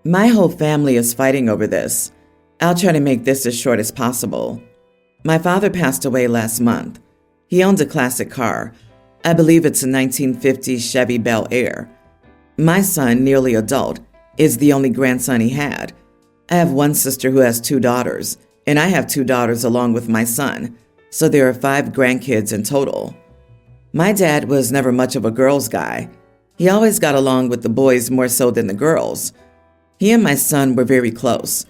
My whole family is fighting over this. I'll try to make this as short as possible. My father passed away last month. He owned a classic car. I believe it's a 1950s Chevy Bel Air. My son, nearly adult, is the only grandson he had. I have one sister who has 2 daughters, and I have 2 daughters along with my son, so there are 5 grandkids in total. My dad was never much of a girls' guy. He always got along with the boys more so than the girls. He and my son were very close.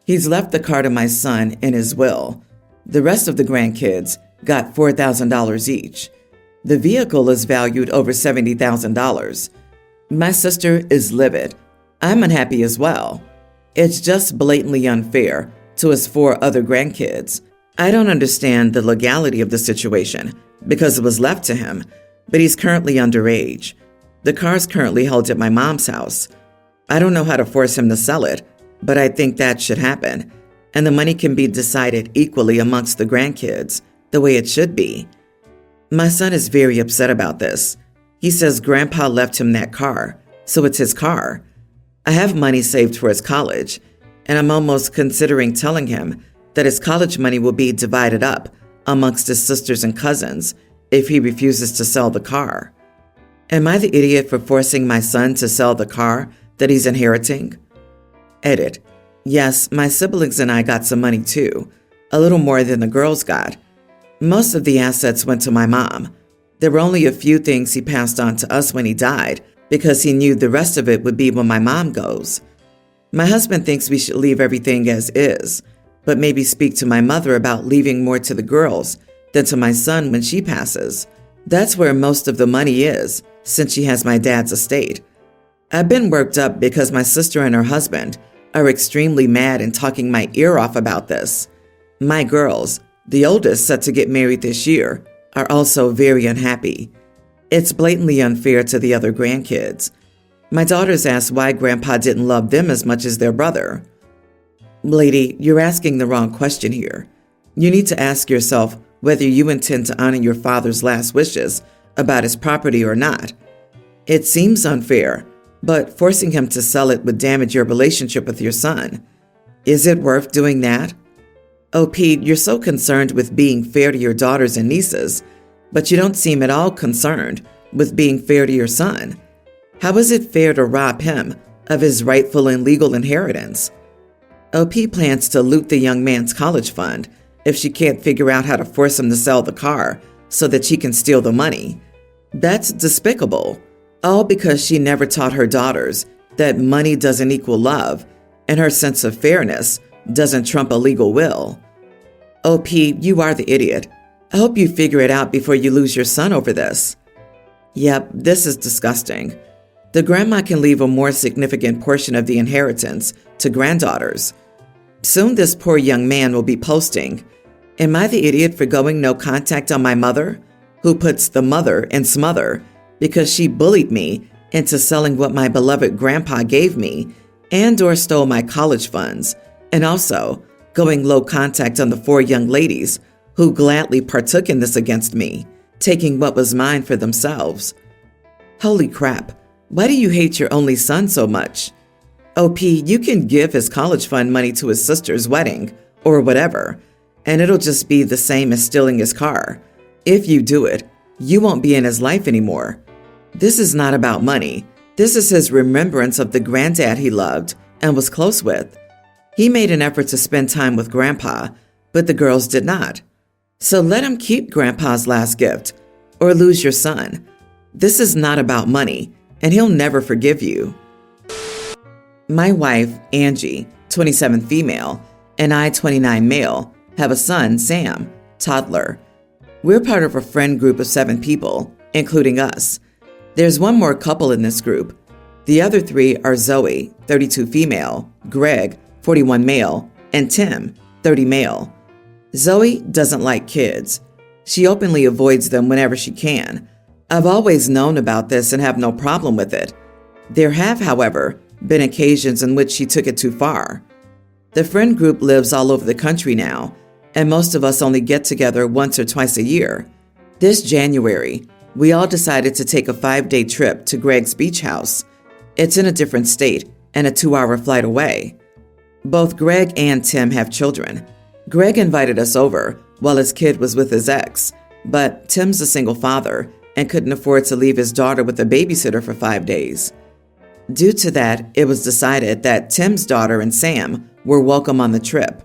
He's left the car to my son in his will. The rest of the grandkids got $4,000 each. The vehicle is valued over $70,000. My sister is livid. I'm unhappy as well. It's just blatantly unfair to his 4 other grandkids. I don't understand the legality of the situation because it was left to him, but he's currently underage. The car's currently held at my mom's house. I don't know how to force him to sell it, but I think that should happen, and the money can be decided equally amongst the grandkids, the way it should be. My son is very upset about this. He says Grandpa left him that car, so it's his car. I have money saved for his college, and I'm almost considering telling him that his college money will be divided up amongst his sisters and cousins if he refuses to sell the car. Am I the idiot for forcing my son to sell the car that he's inheriting? Edit. Yes, my siblings and I got some money too, a little more than the girls got. Most of the assets went to my mom. There were only a few things he passed on to us when he died because he knew the rest of it would be when my mom goes. My husband thinks we should leave everything as is, but maybe speak to my mother about leaving more to the girls than to my son when she passes. That's where most of the money is, since she has my dad's estate. I've been worked up because my sister and her husband are extremely mad and talking my ear off about this. My girls, the oldest set to get married this year, are also very unhappy. It's blatantly unfair to the other grandkids. My daughters asked why Grandpa didn't love them as much as their brother. Lady, you're asking the wrong question here. You need to ask yourself whether you intend to honor your father's last wishes about his property or not. It seems unfair, but forcing him to sell it would damage your relationship with your son. Is it worth doing that? Oh, Pete, you're so concerned with being fair to your daughters and nieces, but you don't seem at all concerned with being fair to your son. How is it fair to rob him of his rightful and legal inheritance? OP plans to loot the young man's college fund if she can't figure out how to force him to sell the car so that she can steal the money. That's despicable, all because she never taught her daughters that money doesn't equal love and her sense of fairness doesn't trump a legal will. OP, you are the idiot. I hope you figure it out before you lose your son over this. Yep, this is disgusting. The grandma can leave a more significant portion of the inheritance to granddaughters. Soon this poor young man will be posting, "Am I the idiot for going no contact on my mother?" who puts the mother in smother because she bullied me into selling what my beloved grandpa gave me and or stole my college funds, and also going low contact on the 4 young ladies who gladly partook in this against me, taking what was mine for themselves. Holy crap, why do you hate your only son so much? OP, you can give his college fund money to his sister's wedding, or whatever, and it'll just be the same as stealing his car. If you do it, you won't be in his life anymore. This is not about money. This is his remembrance of the granddad he loved and was close with. He made an effort to spend time with Grandpa, but the girls did not. So let him keep Grandpa's last gift, or lose your son. This is not about money, and he'll never forgive you. My wife, Angie, 27 female, and I, 29 male, have a son, Sam, toddler. We're part of a friend group of 7 people, including us. There's one more couple in this group. The other 3 are Zoe, 32 female, Greg, 41 male, and Tim, 30 male. Zoe doesn't like kids. She openly avoids them whenever she can. I've always known about this and have no problem with it. There have, however, been occasions in which she took it too far. The friend group lives all over the country now, and most of us only get together once or twice a year. This January, we all decided to take a 5-day trip to Greg's beach house. It's in a different state, and a 2-hour flight away. Both Greg and Tim have children. Greg invited us over while his kid was with his ex, but Tim's a single father and couldn't afford to leave his daughter with a babysitter for 5 days. Due to that, it was decided that Tim's daughter and Sam were welcome on the trip.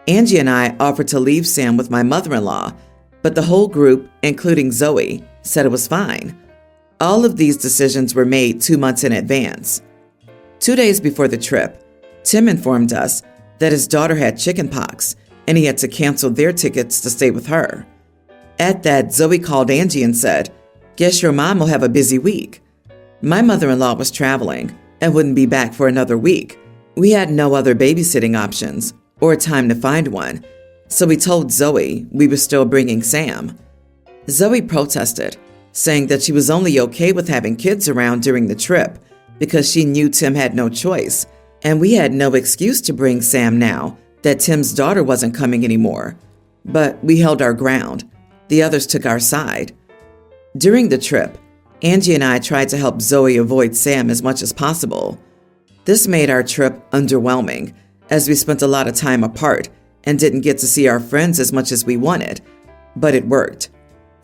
Angie and I offered to leave Sam with my mother-in-law, but the whole group, including Zoe, said it was fine. All of these decisions were made 2 months in advance. 2 days before the trip, Tim informed us that his daughter had chickenpox and he had to cancel their tickets to stay with her. At that, Zoe called Angie and said, "Guess your mom will have a busy week." My mother-in-law was traveling and wouldn't be back for another week. We had no other babysitting options or time to find one, so we told Zoe we were still bringing Sam. Zoe protested, saying that she was only okay with having kids around during the trip because she knew Tim had no choice, and we had no excuse to bring Sam now that Tim's daughter wasn't coming anymore. But we held our ground. The others took our side. During the trip, Angie and I tried to help Zoe avoid Sam as much as possible. This made our trip underwhelming, as we spent a lot of time apart and didn't get to see our friends as much as we wanted, but it worked.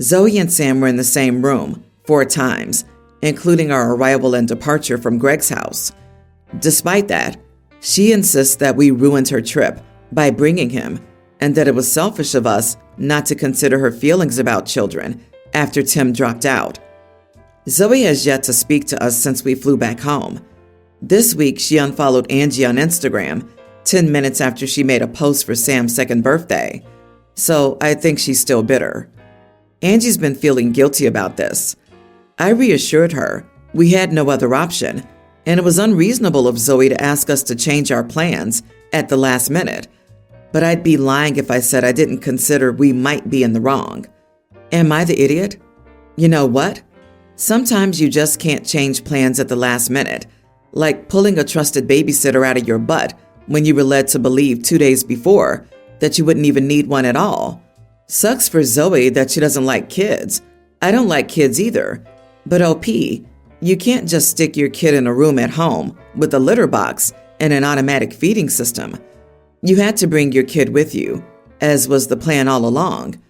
Zoe and Sam were in the same room 4 times, including our arrival and departure from Greg's house. Despite that, she insists that we ruined her trip by bringing him and that it was selfish of us not to consider her feelings about children after Tim dropped out. Zoe has yet to speak to us since we flew back home. This week, she unfollowed Angie on Instagram 10 minutes after she made a post for Sam's 2nd birthday, so I think she's still bitter. Angie's been feeling guilty about this. I reassured her we had no other option, and it was unreasonable of Zoe to ask us to change our plans at the last minute, but I'd be lying if I said I didn't consider we might be in the wrong. Am I the idiot? You know what? Sometimes you just can't change plans at the last minute, like pulling a trusted babysitter out of your butt when you were led to believe 2 days before that you wouldn't even need one at all. Sucks for Zoe that she doesn't like kids. I don't like kids either. But OP, you can't just stick your kid in a room at home with a litter box and an automatic feeding system. You had to bring your kid with you, as was the plan all along.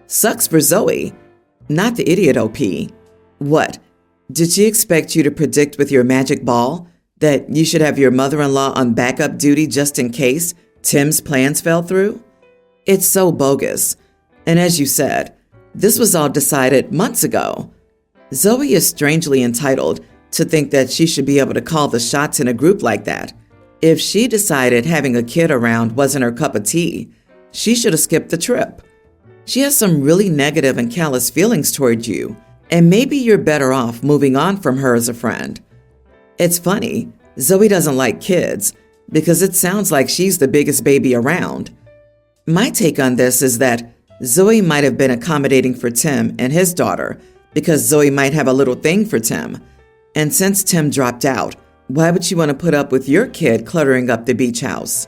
Sucks for Zoe. Not the idiot, OP. What? Did she expect you to predict with your magic ball that you should have your mother-in-law on backup duty just in case Tim's plans fell through? It's so bogus. And as you said, this was all decided months ago. Zoe is strangely entitled to think that she should be able to call the shots in a group like that. If she decided having a kid around wasn't her cup of tea, she should have skipped the trip. She has some really negative and callous feelings toward you, and maybe you're better off moving on from her as a friend. It's funny, Zoe doesn't like kids because it sounds like she's the biggest baby around. My take on this is that Zoe might have been accommodating for Tim and his daughter because Zoe might have a little thing for Tim. And since Tim dropped out, why would she want to put up with your kid cluttering up the beach house?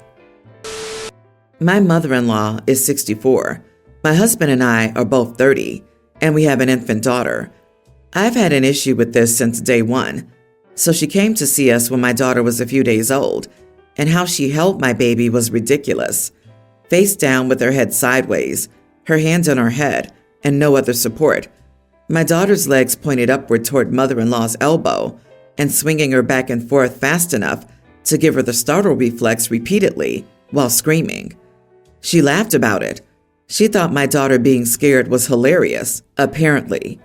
My mother-in-law is 64. My husband and I are both 30, and we have an infant daughter. I've had an issue with this since day one. So she came to see us when my daughter was a few days old, and how she held my baby was ridiculous. Face down with her head sideways, her hands on her head, and no other support. My daughter's legs pointed upward toward mother-in-law's elbow, and swinging her back and forth fast enough to give her the startle reflex repeatedly while screaming. She laughed about it. She thought my daughter being scared was hilarious, apparently.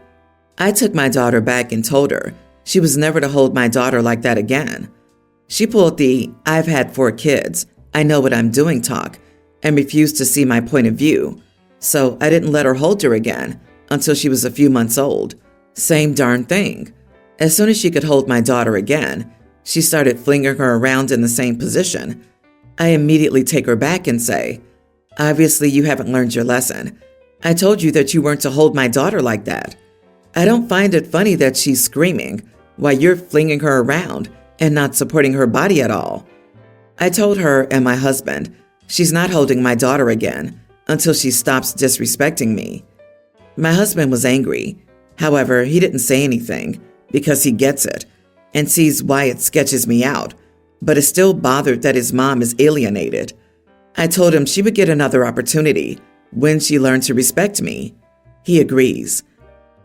I took my daughter back and told her she was never to hold my daughter like that again. She pulled the "I've had 4 kids, I know what I'm doing" talk and refused to see my point of view. So I didn't let her hold her again until she was a few months old. Same darn thing. As soon as she could hold my daughter again, she started flinging her around in the same position. I immediately take her back and say, "Obviously you haven't learned your lesson. I told you that you weren't to hold my daughter like that. I don't find it funny that she's screaming while you're flinging her around and not supporting her body at all." I told her and my husband she's not holding my daughter again until she stops disrespecting me. My husband was angry. However, he didn't say anything because he gets it and sees why it sketches me out. but is still bothered that his mom is alienated. I told him she would get another opportunity when she learned to respect me. He agrees.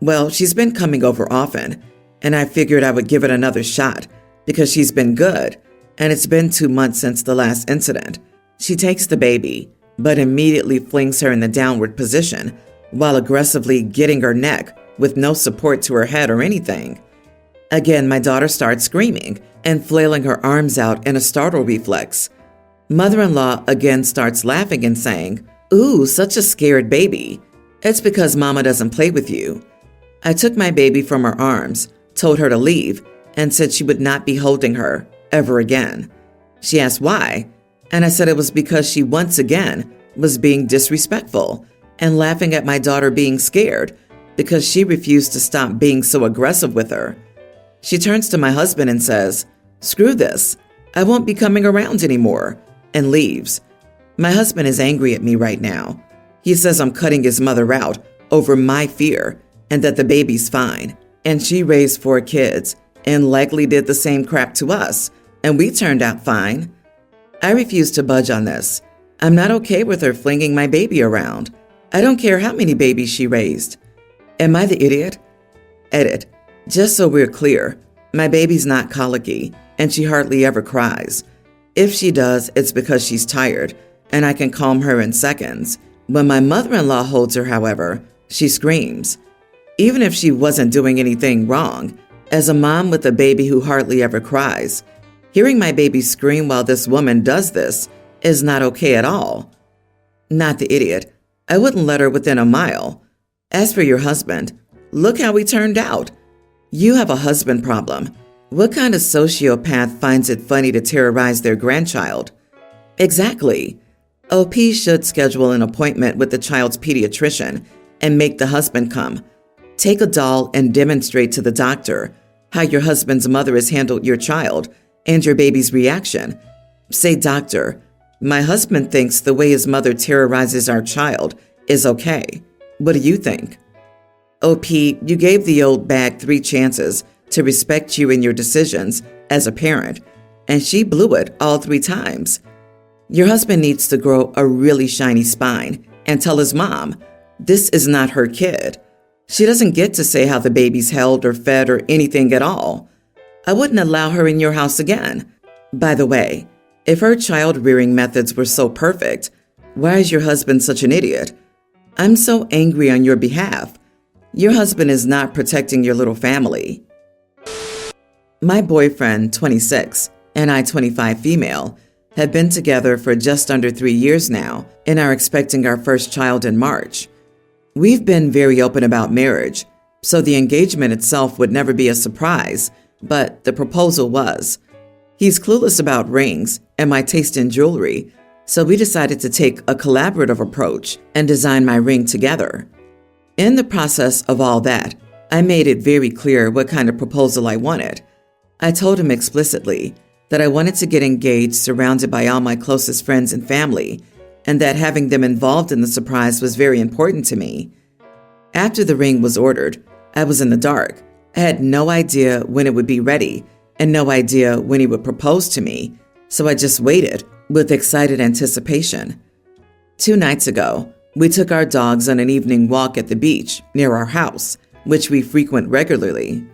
Well, she's been coming over often, and I figured I would give it another shot because she's been good, and it's been 2 months since the last incident. She takes the baby, but immediately flings her in the downward position while aggressively getting her neck with no support to her head or anything. Again, my daughter starts screaming and flailing her arms out in a startle reflex. Mother-in-law again starts laughing and saying, "Ooh, such a scared baby. It's because mama doesn't play with you." I took my baby from her arms, told her to leave, and said she would not be holding her ever again. She asked why, and I said it was because she once again was being disrespectful and laughing at my daughter being scared because she refused to stop being so aggressive with her. She turns to my husband and says, "Screw this, I won't be coming around anymore," and leaves. My husband is angry at me right now. He says I'm cutting his mother out over my fear and that the baby's fine, and she raised 4 kids and likely did the same crap to us, and we turned out fine. I refuse to budge on this. I'm not okay with her flinging my baby around. I don't care how many babies she raised. Am I the idiot? Edit. Just so we're clear, my baby's not colicky, and she hardly ever cries. If she does, it's because she's tired, and I can calm her in seconds. When my mother-in-law holds her, however, she screams. Even if she wasn't doing anything wrong, as a mom with a baby who hardly ever cries, hearing my baby scream while this woman does this is not okay at all. Not the idiot. I wouldn't let her within a mile. As for your husband, look how he turned out. You have a husband problem. What kind of sociopath finds it funny to terrorize their grandchild? Exactly. OP should schedule an appointment with the child's pediatrician and make the husband come. Take a doll and demonstrate to the doctor how your husband's mother has handled your child and your baby's reaction. Say, "Doctor, my husband thinks the way his mother terrorizes our child is okay. What do you think?" OP, you gave the old bag 3 chances to respect you in your decisions as a parent, and she blew it all 3 times. Your husband needs to grow a really shiny spine and tell his mom, this is not her kid. She doesn't get to say how the baby's held or fed or anything at all. I wouldn't allow her in your house again. By the way, if her child-rearing methods were so perfect, why is your husband such an idiot? I'm so angry on your behalf. Your husband is not protecting your little family. My boyfriend, 26, and I, 25 female, have been together for just under 3 years now and are expecting our first child in March. We've been very open about marriage, so the engagement itself would never be a surprise, but the proposal was. He's clueless about rings and my taste in jewelry, so we decided to take a collaborative approach and design my ring together. In the process of all that, I made it very clear what kind of proposal I wanted. I told him explicitly that I wanted to get engaged surrounded by all my closest friends and family, and that having them involved in the surprise was very important to me. After the ring was ordered, I was in the dark. I had no idea when it would be ready and no idea when he would propose to me, so I just waited with excited anticipation. 2 nights ago, we took our dogs on an evening walk at the beach near our house, which we frequent regularly.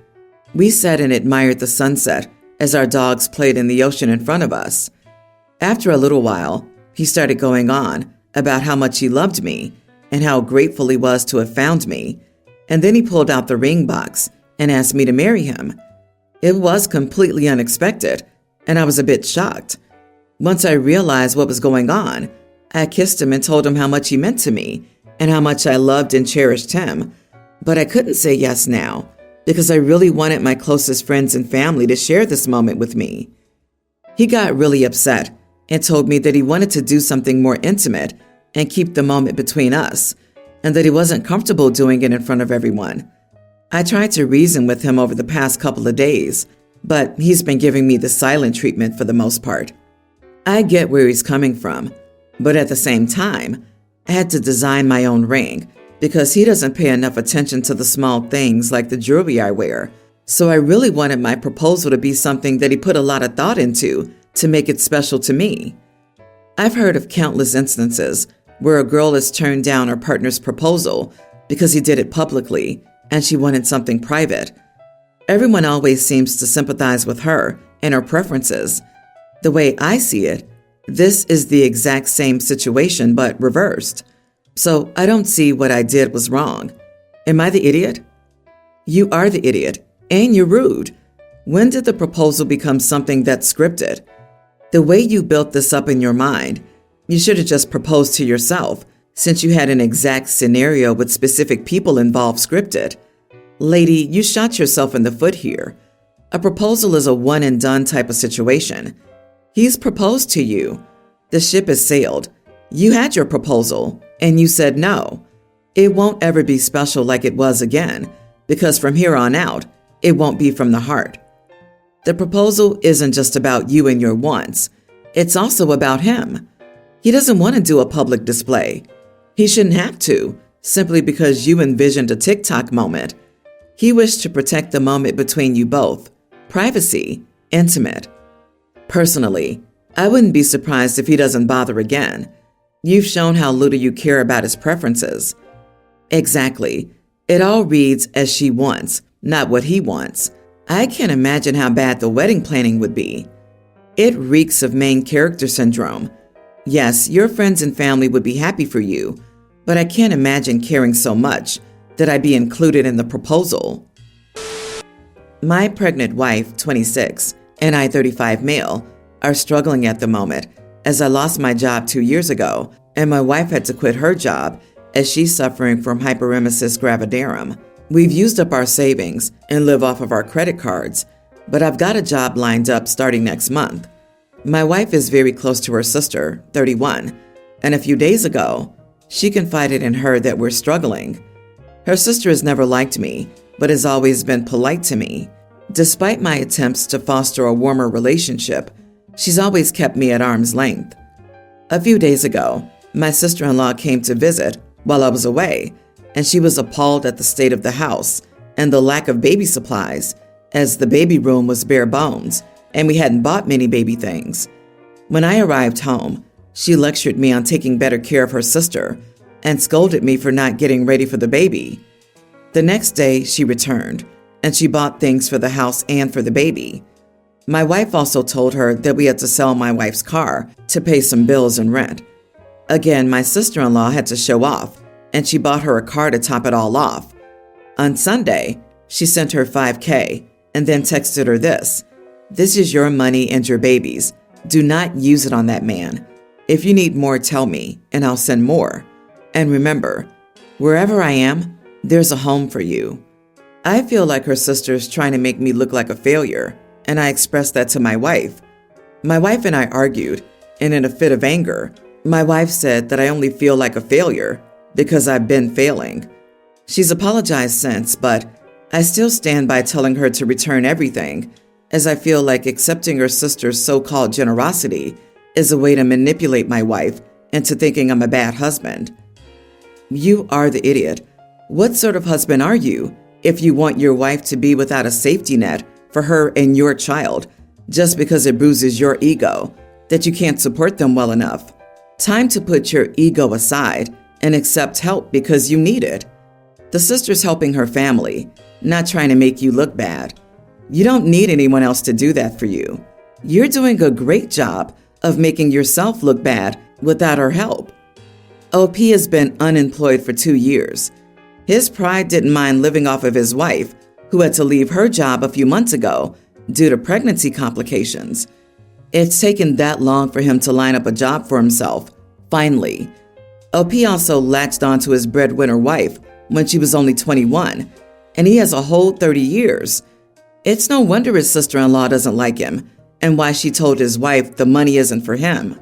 We sat and admired the sunset as our dogs played in the ocean in front of us. After a little while, he started going on about how much he loved me and how grateful he was to have found me, and then he pulled out the ring box and asked me to marry him. It was completely unexpected, and I was a bit shocked. Once I realized what was going on, I kissed him and told him how much he meant to me and how much I loved and cherished him, but I couldn't say yes now because I really wanted my closest friends and family to share this moment with me. He got really upset and told me that he wanted to do something more intimate and keep the moment between us, and that he wasn't comfortable doing it in front of everyone. I tried to reason with him over the past couple of days, but he's been giving me the silent treatment for the most part. I get where he's coming from, but at the same time, I had to design my own ring because he doesn't pay enough attention to the small things like the jewelry I wear. So I really wanted my proposal to be something that he put a lot of thought into to make it special to me. I've heard of countless instances where a girl has turned down her partner's proposal because he did it publicly and she wanted something private. Everyone always seems to sympathize with her and her preferences. The way I see it, this is the exact same situation but reversed. So I don't see what I did was wrong. Am I the idiot? You are the idiot, and you're rude. When did the proposal become something that's scripted? The way you built this up in your mind, you should have just proposed to yourself, since you had an exact scenario with specific people involved scripted. Lady, you shot yourself in the foot here. A proposal is a one-and-done type of situation. He's proposed to you. The ship has sailed. You had your proposal, and you said no. It won't ever be special like it was again, because from here on out, it won't be from the heart. The proposal isn't just about you and your wants. It's also about him. He doesn't want to do a public display. He shouldn't have to, simply because you envisioned a TikTok moment. He wished to protect the moment between you both. Privacy, intimate. Personally, I wouldn't be surprised if he doesn't bother again. You've shown how little you care about his preferences. Exactly. It all reads as she wants, not what he wants. I can't imagine how bad the wedding planning would be. It reeks of main character syndrome. Yes, your friends and family would be happy for you, but I can't imagine caring so much that I'd be included in the proposal. My pregnant wife, 26, and I, 35 male, are struggling at the moment as I lost my job 2 years ago and my wife had to quit her job as she's suffering from hyperemesis gravidarum. We've used up our savings and live off of our credit cards, but I've got a job lined up starting next month. My wife is very close to her sister, 31, and a few days ago, she confided in her that we're struggling. Her sister has never liked me, but has always been polite to me. Despite my attempts to foster a warmer relationship, she's always kept me at arm's length. A few days ago, my sister-in-law came to visit while I was away, and she was appalled at the state of the house and the lack of baby supplies, as the baby room was bare bones and we hadn't bought many baby things. When I arrived home, she lectured me on taking better care of her sister and scolded me for not getting ready for the baby. The next day, she returned, and she bought things for the house and for the baby. My wife also told her that we had to sell my wife's car to pay some bills and rent. Again, my sister-in-law had to show off, and she bought her a car to top it all off. On Sunday, she sent her $5,000 and then texted her this: "This is your money and your baby's. Do not use it on that man. If you need more, tell me, and I'll send more. And remember, wherever I am, there's a home for you." I feel like her sister's trying to make me look like a failure, and I expressed that to my wife. My wife and I argued, and in a fit of anger, my wife said that I only feel like a failure because I've been failing. She's apologized since, but I still stand by telling her to return everything, as I feel like accepting her sister's so-called generosity is a way to manipulate my wife into thinking I'm a bad husband. You are the idiot. What sort of husband are you if you want your wife to be without a safety net for her and your child just because it bruises your ego that you can't support them well enough? Time to put your ego aside and accept help because you need it. The sister's helping her family, not trying to make you look bad. You don't need anyone else to do that for you. You're doing a great job of making yourself look bad without her help. OP has been unemployed for 2 years. His pride didn't mind living off of his wife, who had to leave her job a few months ago due to pregnancy complications. It's taken that long for him to line up a job for himself, finally. OP also latched onto his breadwinner wife when she was only 21, and he has a whole 30 years. It's no wonder his sister-in-law doesn't like him, and why she told his wife the money isn't for him.